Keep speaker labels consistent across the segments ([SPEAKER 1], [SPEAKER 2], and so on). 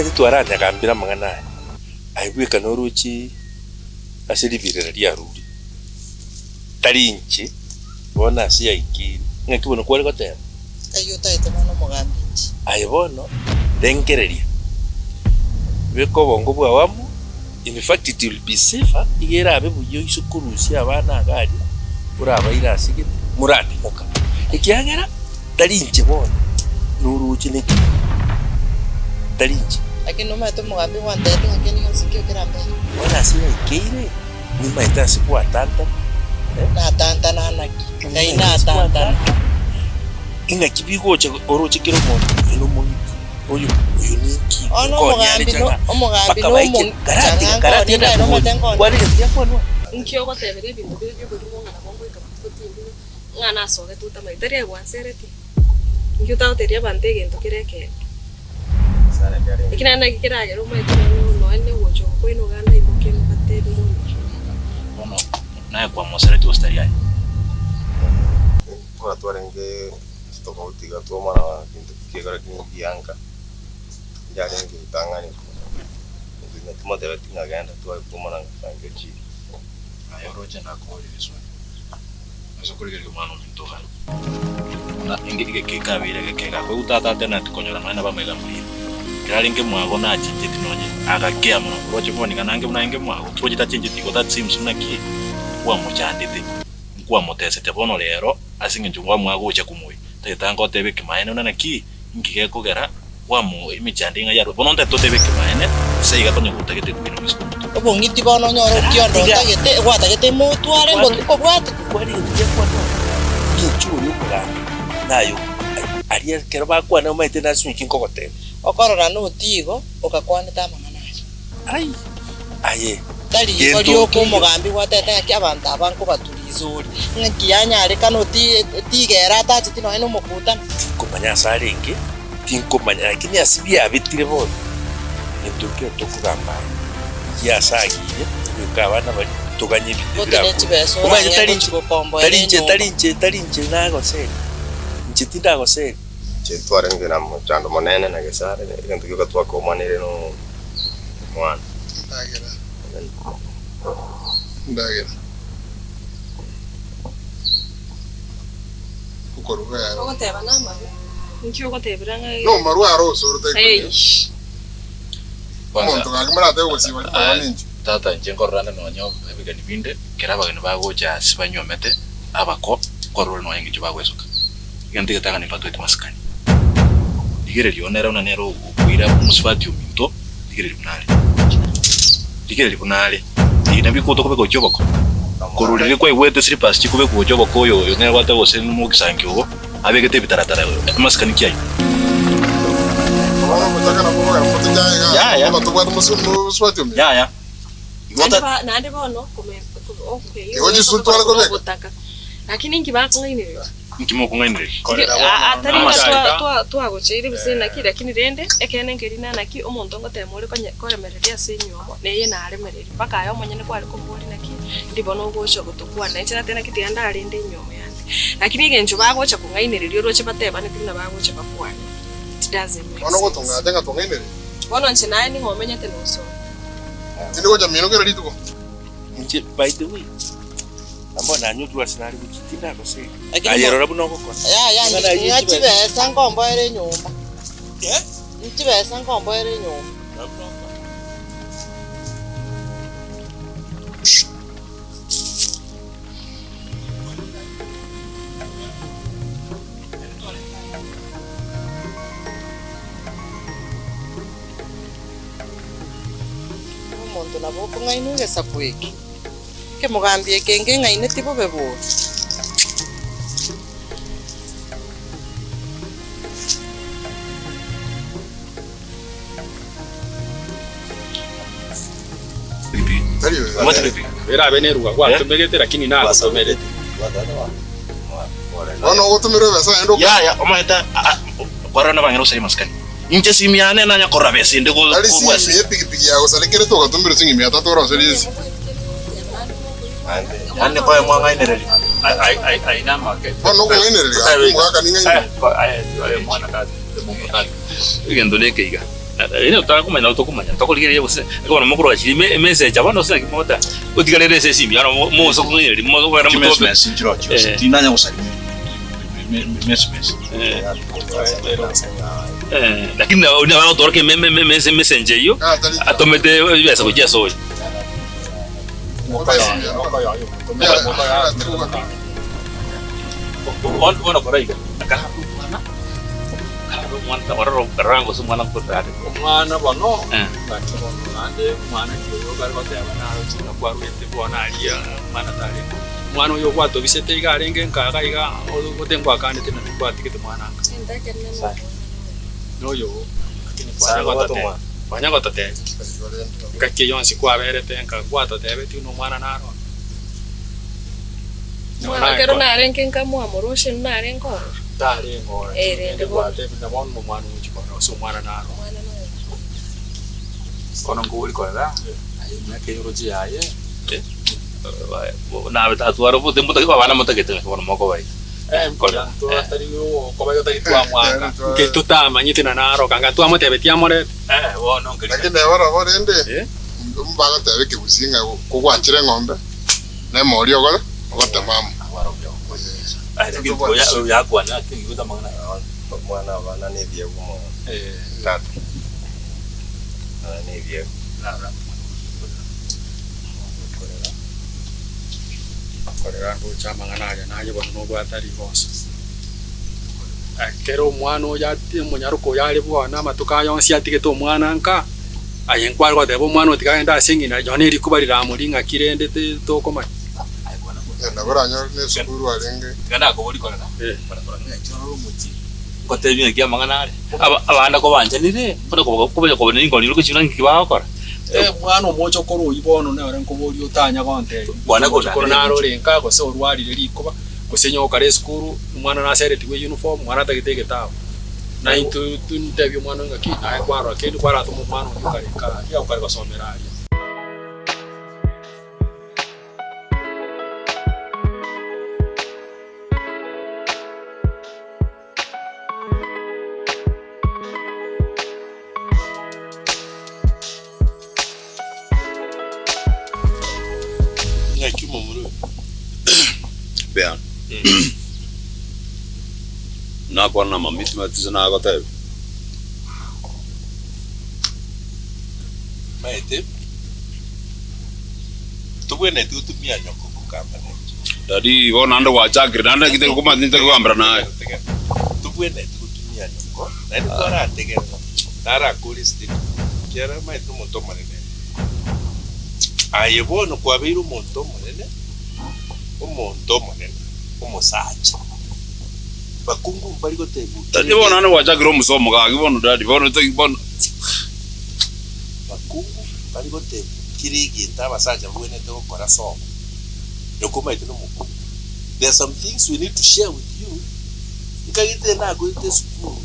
[SPEAKER 1] mai twaranya kambira mangana aigwika noruchi asiribirira ria ruri tarinchi bona cia iki ngakibona kwari gotera
[SPEAKER 2] ayo taite mano mugambinji
[SPEAKER 1] aibono dengereria beko bongo bwa wamu. In fact it will be safer igera abe buyo isukuru cia abana gari urabaira asigite murati muka ikiagera tarinchi bona noruchi neki tarinchi
[SPEAKER 2] lakini no mato mugambi wa ndete ngakeni nsikio kirambe
[SPEAKER 1] bona cia ikire ni maita sikwa tanta
[SPEAKER 2] na tanta na naki kaina tanta
[SPEAKER 1] inga kibigoche oroche kiro mono ino mono oyo niki
[SPEAKER 2] ono mugambi no
[SPEAKER 1] karate na
[SPEAKER 2] matengo
[SPEAKER 1] kwani ya kono
[SPEAKER 3] nkyo gotebere bintu byo buri mwana bongo ikaputindi ngana soge tuta maiteria gwansereti nkyo taoteria bante gento kireke sare gari ikina na kikirage ro maitero no ene wocho kwino gana ibuke mbateri
[SPEAKER 4] no na kwa Omosiira hostaria
[SPEAKER 5] kwa twarenge tofauti gato mara kintu kigara kingianga jari ngitangani ndatuma tebe tingagenda twa kumana ngangeji
[SPEAKER 4] ayo roje na koli viswa aso kurigera mwana mintoha na ingige kikabire kekega ko utata tena tikonyora mwana bamega muri kiraringe mwago na chinje tinonye agakea muno roje boni kanange munange mwago twojita chinje tiko that seems unaki kwa muchandite kwa mutesete bono rero asinge njungwa mwago uche kumui tayitango tebe kimaene unanaki ngige kugera wa mu imichandinga yaro bono nte totebe kimaene seiga tonyo kutagete kwino misiko
[SPEAKER 2] obongiti bono nyoro kiondo tagete gwatagete mutware ngo tukobwate
[SPEAKER 1] kwari nje kwa no kichuru yuka nayo aria kero bakwa na maite na swiki nkogote
[SPEAKER 2] okorora no tigo ukakwanita manganaje
[SPEAKER 1] ai aye
[SPEAKER 2] tari orio ko mugambi gwatete ngaki abantu abanko baturizuri ngaki anyare kano tigera tati tino eno mukuta
[SPEAKER 1] kumanya saringi tinkumanya lakini asibia abitire bo nituke tokugamba ya sagire ukabana bali tuganye bidira
[SPEAKER 2] kumanya
[SPEAKER 1] tarinche nago se nchitinda go se
[SPEAKER 5] chetware na mchando monene na gesare ngantu kyo katwa ko manere no mwana ndagera kukoruga
[SPEAKER 3] ogoteba nama nkyo gotebira ngai
[SPEAKER 5] no marwa roso rute
[SPEAKER 4] kwanza
[SPEAKER 5] ngakimara te wosiba ninji
[SPEAKER 4] tata njenkorana no nyo ebigani binde keraba gano bagocha sibanyomete abako kororo no yengi bagwesuka igandi gatanga ni patwe maskani digere lionera una nero kuira musfati uminto digere bunale inabi kuto kobe gochoboko kororire kwa iwete slippers chikube kuchoboko yo nero wata gose mu kisangyo abegete bitaratara maskani kiayo ya
[SPEAKER 3] nande bono come okay
[SPEAKER 5] oji sultana ko
[SPEAKER 3] botaka lakini nkibako ngaine
[SPEAKER 4] nkimoko ngaine
[SPEAKER 3] ataringa twagocheire bisena kiri lakini rende ekene ngerina naki omuntu ngotemore koremereria sinyomo neye naremereri paka ayo monyene kwari kombori naki ndibono gocho gotokwana nchira tena kitianda arinde nyomo yandi lakini genjo bagocha kungainirerio roche bateba netina bagocha bakwani it doesn't make
[SPEAKER 5] ono gotunga tenga tungainere
[SPEAKER 3] bono nchinaye ni ngomenyete noso
[SPEAKER 5] tindi gocha mino kero lituko
[SPEAKER 1] nje by the way ambona nyutu asinali kuchitinda go se ayerora buno goko
[SPEAKER 2] ya ngachibesa ngombo ere nyumba ngachibesa ngombo ere nyumba omuntu nabo kungainu sakweki ke mugambi ekenge ngaine tipo bebo
[SPEAKER 4] era beneruga kwa tumegete lakini na asomerete
[SPEAKER 5] ono gotumira besa endo
[SPEAKER 4] ya omaeta korona bangero sai maskani inche simiane na nyakora bese ndego
[SPEAKER 5] kwasi epiki yago salekere to gotumira singi mi atatu ro series
[SPEAKER 4] ande kwa mwanga inereli
[SPEAKER 6] ai na market
[SPEAKER 5] ono ko inereli mwaka ninga
[SPEAKER 6] ai mwana kazi mungu tani
[SPEAKER 4] igendo leke iga ine utakumanya utokumanya takuligere yose akabona mukuru akiri message abana sina kimota utigalere sesimi yana muzo kunyeri muzo kwera mutobe
[SPEAKER 6] sinjiro tinanya usali message
[SPEAKER 4] lakini una autoroke messenger hiyo atomete yesa kujia soja ona koraiga mwana wararo karango so mwana kotade mwana bono ande mwana kiyo bari bateba naro china kwa ruete bona alia mwana tare mwana yo kwato bisete igarenge nkaga iga otengwa kande tena kwatike mwana no yo lakini kwanya gotate ngake yonsi kwa berete nka kwato tebe ti no mwana naro
[SPEAKER 3] mwana kero narenge nkamwa moroshe narengo
[SPEAKER 4] tare ngora ende kwate na bono mwana uchikora so mwana naro kono nguli kora ayi make yoroji yaye na betatu aro bote mutaki bana mutakete kono moko bai kola tari yo ko bayo tari tua mwanga ke tutamanyite na naro kanga tua mote betia more wono ngeli
[SPEAKER 5] lakini bora ende mbaga tabe ke businga ko kwachire ngombe na morio gola otamama
[SPEAKER 4] ya kwana kiyuta
[SPEAKER 5] mwana bana ne bia gumo tatu ne bia
[SPEAKER 4] korera ndo chama nganaje naje bono no gwatari bose akero mwana oya munyaruko yali bwana matuka yonsi atike to mwana nka ayenkwa kwa debo mwana otikagenda asingina jone rikubarira muringa kirende to koma
[SPEAKER 5] na baranyo ne sukuru arenge
[SPEAKER 4] kana ko buri korera bara ngachoro muti kotebi ngia manganare abanda ko banjanire ko ni ngoni ruko china ngibaho kora mwana omocho koro ibono na ran ko bori utanya konte bwana ko naro renka ko se urwarire rikoba kusenyo kare skuru mwana na sere tiwe uniform mwana tagitege tawo na into tuntabyo mwana ngaki na kwaro akendi kwara to mwana ukare ka ya ukare basomera ari
[SPEAKER 7] Bean. Na kwa na mamiti matiza na agote.
[SPEAKER 1] Maite. Tuwene tu tumia nyoko kukamba ne.
[SPEAKER 7] Dadi wona ndo wachakira nanda kite kuma nite kwambra naye.
[SPEAKER 1] Tuwene tu tumia nyoko. Na ndo ara tegera. Dara kulisti. Kera maite monto manene. Ayebono kwa biru monto manene. Umuntu munene umusacha bakungu bari gotebu
[SPEAKER 7] dadi bona no wachakira umusomo ka kibono dadi bona tekibona
[SPEAKER 1] bakungu bari gotebu kirigita abasacha bwene to gukora somo yokoma ite no muku. There are some things we need to share with you ikagite na goite school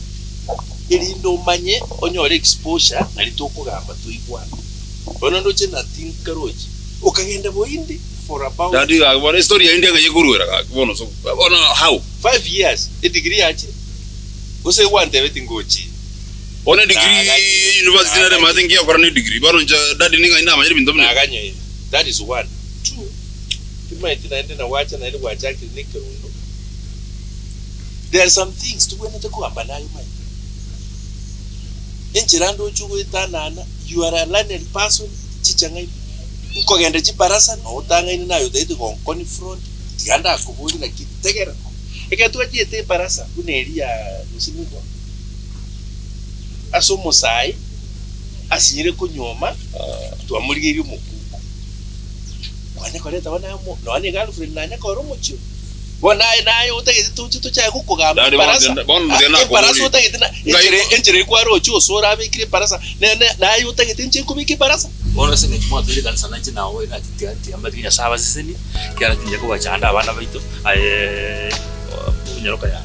[SPEAKER 1] ili ndo manye onyore exposure nali to kugamba tuigwana bona ndo chena tinkaroji ukagenda boindi for about
[SPEAKER 7] dadi akubona story ya India ngayekuruwera akubona so bona how
[SPEAKER 1] 5 years a degree achi use wante wetin gochi
[SPEAKER 7] ona degree university na ma think ya kwa ni degree baro dadi ninga ina manyiri bindomne
[SPEAKER 1] aganye. That is one. Two, kima itinaende na wacha na ile wacha clinic rundo. There are some things to wena to kuamba nayo mai enchirando chugo itanana. You are a learned person chichangai uko gende chiparasa no tanga ina nayo date gon confront tiganda akubuli na kitegera ekatu achiete parasa kuneria nusimuko asomo sai asinyire kunyoma twamurigiri umukuko kwane koleta wana mo no ane girlfriend nanya koro mucho bona nayo utageze tuchi cyaye kukugamba parasa parasa utageze na enjere kwaro cyo sora abikire parasa nayo utageze nje kubiki parasa
[SPEAKER 4] bona singe kimo tuli kanisa nanchi nawo ina titiati amadinya saba sisini kiara tinje ko bachanda abana baito unyaroka ya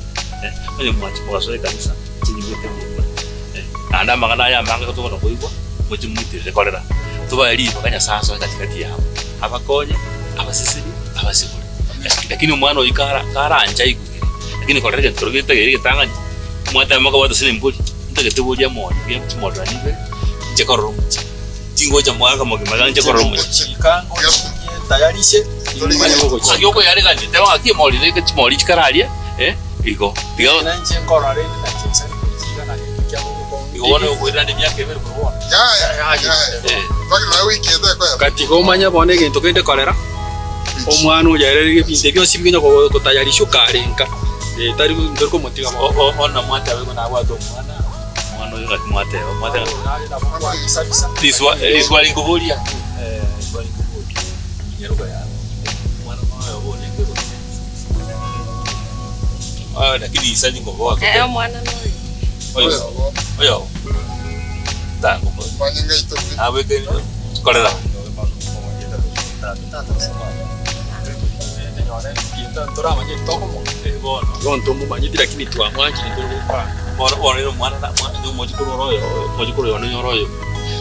[SPEAKER 4] mwenye mwachi kwa soe kanisa chini yote anda magana ya manga ko tubona kuigwa muchi mwitire kolera tuba eri bakanya sasa katikati yabo abakonye abasisini abasibule lakini umwana oyikara anja igugire lakini kolera ke turugite gere tanganya mwata maka wata sini mbuli ndagete bolia moyo game modo ani be je kororo muchi tingo ja mwaga mo gima je kororo muchi kango tayarishe manya bogo chi yoko yare gani te wa ki moli de ke moli chikararia iko tiga
[SPEAKER 6] na nje korare na chinsa kujiga na kia bogo
[SPEAKER 4] iko wana ukwira ndi myake bere kuona
[SPEAKER 5] Bagi na wiki enda kwa.
[SPEAKER 6] kati ko manya bone gintu kende kolera omwana ujarere gebinde byose bwino ko tayarisho karenka tari ndorko motiga
[SPEAKER 4] ona mwata we na wato mwana uyo ngati mwata liswa lingovolia liswa lingovolia nyeruka ya mwana mwa yobone ngero lakini isali ngovoa
[SPEAKER 3] mwana noyo
[SPEAKER 4] oyo tango
[SPEAKER 5] Manyinga ito.
[SPEAKER 4] aweke kolera
[SPEAKER 6] gonto mumanyi lakini twamwanji ndoro
[SPEAKER 4] Ora mwana na mwana ndio mojikoro yo nyoroyo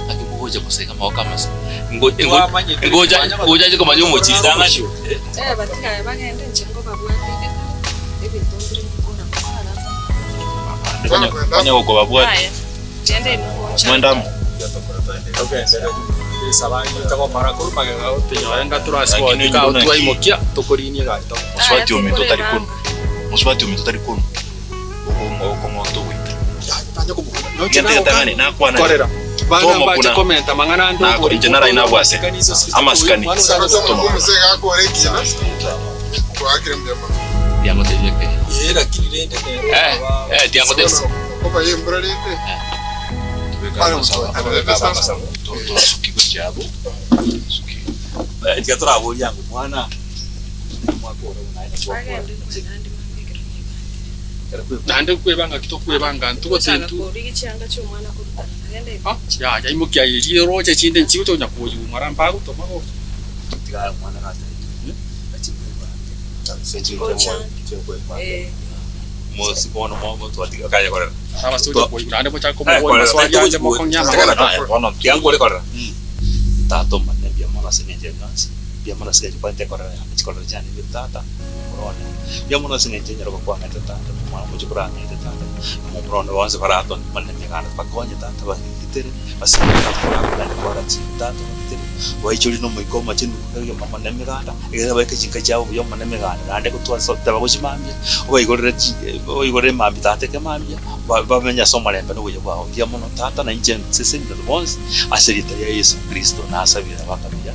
[SPEAKER 4] akimugoja kuseka maoka maso ngoja je kama nyomo chidanga
[SPEAKER 3] batika bagende nchengo babwatike ebintondire mukona
[SPEAKER 4] fanya uko babwati
[SPEAKER 3] tende no
[SPEAKER 4] mwendamu
[SPEAKER 6] sabanyi tako para kuru magaga utinyorenga turasiko tika utwaimokia tukurinie gaito
[SPEAKER 4] muswati umito tari kuno como tu wita
[SPEAKER 6] Nyanti
[SPEAKER 4] tangani na kwa na
[SPEAKER 6] korera bana baje komenta mangana ndo
[SPEAKER 4] ko injenara ina bwase amaskani
[SPEAKER 5] Msega ako rekina. Kwa akire mjama.
[SPEAKER 4] diango te yeke
[SPEAKER 6] era kilende
[SPEAKER 4] diango te
[SPEAKER 5] Kopa yembra lite.
[SPEAKER 4] to suki ko jabo suki ikatora abo yangu mwana mwako
[SPEAKER 3] bagende
[SPEAKER 6] nande kwebanga kitokwebanga ntuko tentu
[SPEAKER 3] kuri kichanga cy'umwana kurutana agende
[SPEAKER 6] ya imukia yiri roje chinde nchiuto nyakuyu maramba gutomako
[SPEAKER 4] tigara mwana ngata mosi bono mo to atiga kaya korera
[SPEAKER 6] sama studio boy nande bocha ko mo maswali anje mo konya
[SPEAKER 4] bono tiango le korera tato manne bia mona senenje nasi bia mona senenje pante korera chikorera jani bitata corona bia mona senenje nyaro kwa ngata tata mo mo chikora ngata tata mo prono wanse barato manne ngana pakonya tata ba kitere basika kwa kwa tata waichuri no moiko machinu yo mama nemeganda ega baike chinka chao yo mama nemeganda nande kutwa sota bagushimambia oigore mambi tate ke mambia bamenya soma lembe no yebo ya mono tata na inje sese ndo bonse aserita ya Yesu Kristo na asabira bakabia